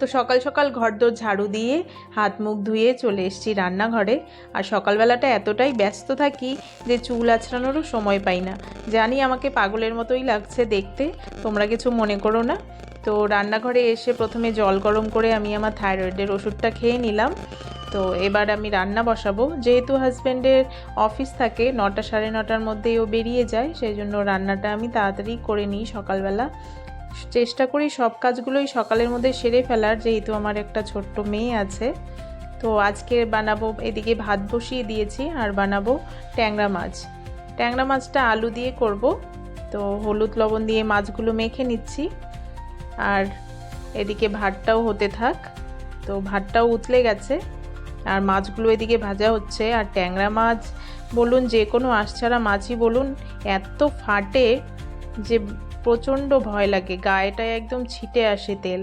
তো সকাল সকাল ঘরদোর ঝাড়ু দিয়ে হাত মুখ ধুয়ে চলে এসেছি রান্নাঘরে। আর সকালবেলাটা এতটাই ব্যস্ত থাকি যে চুল আঁচড়ানোরও সময় পাই না। জানি আমাকে পাগলের মতোই লাগছে দেখতে, তোমরা কিছু মনে করো না। তো রান্নাঘরে এসে প্রথমে জল গরম করে আমি আমার থাইরয়েডের ওষুধটা খেয়ে নিলাম। তো এবার আমি রান্না বসাবো। যেহেতু হাজব্যান্ডের অফিস থাকে 9টা সাড়ে 9টার মধ্যেই ও বেরিয়ে যায়, সেই জন্য রান্নাটা আমি তাড়াতাড়ি করে নিই সকালবেলা। চেষ্টা করি সব কাজগুলোই সকালের মধ্যে সেরে ফেলার, যেহেতু আমার একটা ছোট্ট মেয়ে আছে। তো আজকে বানাবো, এদিকে ভাত বসিয়ে দিয়েছি, আর বানাবো ট্যাংরা মাছ। ট্যাংরা মাছটা আলু দিয়ে করব। তো হলুদ লবণ দিয়ে মাছগুলো মেখে নিচ্ছি, আর এদিকে ভাতটাও হতে থাক। তো ভাতটাও উতলে গেছে, আর মাছগুলো এদিকে ভাজা হচ্ছে। আর ট্যাংরা মাছ বলুন, যে কোনো আঁশছাড়া মাছই বলুন, এত ফাটে যে প্রচণ্ড ভয় লাগে, গায়েটায় একদম ছিটে আসে তেল।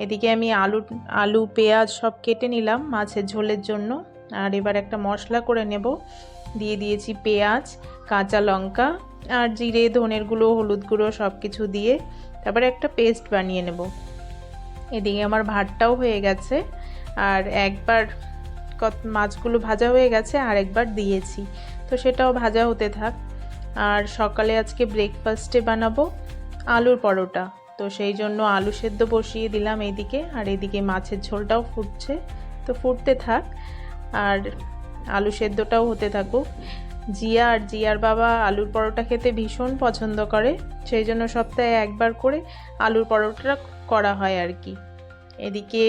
এদিকে আমি আলু পেঁয়াজ সব কেটে নিলাম মাছের ঝোলের জন্য। আর এবার একটা মশলা করে নেব। দিয়ে দিয়েছি পেঁয়াজ, কাঁচা লঙ্কা আর জিরে, ধনের গুঁড়ো, হলুদ গুঁড়ো সব কিছু দিয়ে তারপরে একটা পেস্ট বানিয়ে নেব। এদিকে আমার ভাতটাও হয়ে গেছে, আর একবার মাছগুলো ভাজা হয়ে গেছে, আর একবার দিয়েছি, তো সেটাও ভাজা হতে থাক। আর সকালে আজকে ব্রেকফাস্টে বানাবো আলুর পরোটা। তো সেই জন্য আলু সেদ্ধ বসিয়ে দিলাম এইদিকে, আর এদিকে মাছের ঝোলটাও ফুটছে। তো ফুটতে থাক, আর আলু সেদ্ধটাও হতে থাকুক। জিয়া আর জিয়ার বাবা আলুর পরোটা খেতে ভীষণ পছন্দ করে, সেই জন্য সপ্তাহে একবার করে আলুর পরোটাটা করা হয় আর কি। এদিকে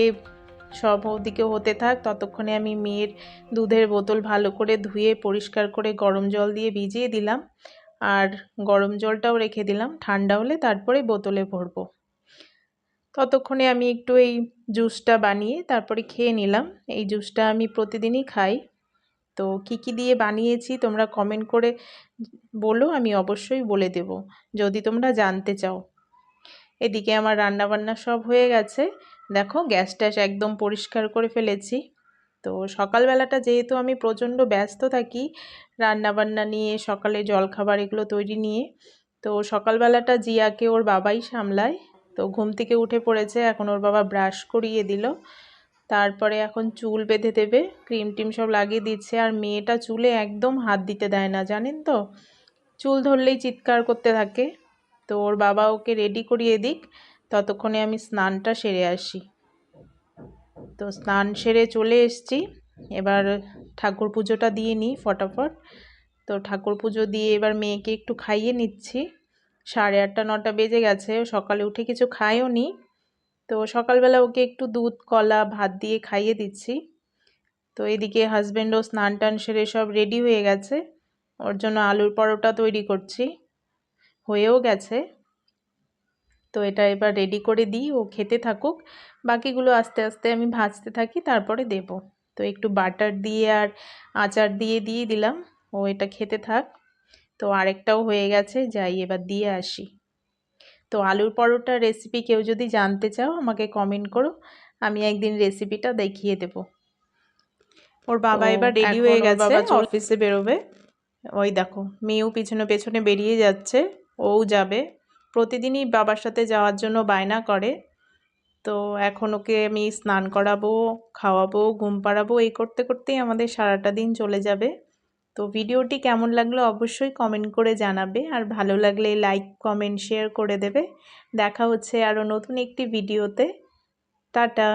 সব ওদিকে হতে থাক, ততক্ষণে আমি মেয়ের দুধের বোতল ভালো করে ধুয়ে পরিষ্কার করে গরম জল দিয়ে ভিজিয়ে দিলাম, আর গরম জলটাও রেখে দিলাম, ঠান্ডা হলে তারপরে বোতলে ভরবো। ততক্ষণে আমি একটু এই জুসটা বানিয়ে তারপরে খেয়ে নিলাম। এই জুসটা আমি প্রতিদিনই খাই। তো কি দিয়ে বানিয়েছি তোমরা কমেন্ট করে বলো, আমি অবশ্যই বলে দেব যদি তোমরা জানতে চাও। এদিকে আমার রান্নাবান্না সব হয়ে গেছে, দেখো গ্যাস ট্যাস একদম পরিষ্কার করে ফেলেছি। তো সকালবেলাটা যেহেতু আমি প্রচণ্ড ব্যস্ত থাকি রান্নাবান্না নিয়ে, সকালে জলখাবার এগুলো তৈরি নিয়ে, তো সকালবেলাটা জিয়াকে ওর বাবাই সামলায়। তো ঘুম থেকে উঠে পড়েছে, এখন ওর বাবা ব্রাশ করিয়ে দিল, তারপরে এখন চুল বেঁধে দেবে, ক্রিম টিম সব লাগিয়ে দিচ্ছে। আর মেয়েটা চুলে একদম হাত দিতে দেয় না, জানেন তো, চুল ধরলেই চিৎকার করতে থাকে। তো ওর বাবা ওকে রেডি করিয়ে দিক, ততক্ষণে আমি স্নানটা সেরে আসি। তো স্নান সেরে চলে এসেছি, এবার ঠাকুর পুজোটা দিয়ে নিই ফটাফট। তো ঠাকুর পুজো দিয়ে এবার মেয়েকে একটু খাইয়ে নিচ্ছি। 8:30 9টা বেজে গেছে, সকালে উঠে কিছু খায়ও নি। তো সকালবেলা ওকে একটু দুধ কলা ভাত দিয়ে খাইয়ে দিচ্ছি। তো এদিকে হাজব্যান্ডও স্নান টান সেরে সব রেডি হয়ে গেছে, ওর জন্য আলুর পরোটা তৈরি করছি, হয়েও গেছে। তো এটা এবার রেডি করে দিই, ও খেতে থাকুক, বাকিগুলো আস্তে আস্তে আমি ভাজতে থাকি, তারপরে দেব। তো একটু বাটার দিয়ে আর আচার দিয়ে দিলাম, ও এটা খেতে থাক। তো আরেকটাও হয়ে গেছে, যাই এবার দিয়ে আসি। তো আলুর পরোটার রেসিপি কেউ যদি জানতে চাও আমাকে কমেন্ট করো, আমি একদিন রেসিপিটা দেখিয়ে দেব। ওর বাবা এবার রেডি হয়ে গেছে, অফিসে বেরোবে। ওই দেখো মেয়েও পিছনে পেছনে বেরিয়ে যাচ্ছে, ও যাবে। প্রতিদিনই বাবার সাথে যাওয়ার জন্য বায়না করে। তো এখন ওকে আমি স্নান করাবো, খাওয়াবো, ঘুম পাড়াবো, এই করতে করতেই আমাদের সারাটা দিন চলে যাবে। তো ভিডিওটি কেমন লাগলো অবশ্যই কমেন্ট করে জানাবে, আর ভালো লাগলে লাইক কমেন্ট শেয়ার করে দেবে। দেখা হচ্ছে আরও নতুন একটি ভিডিওতে। টাটা।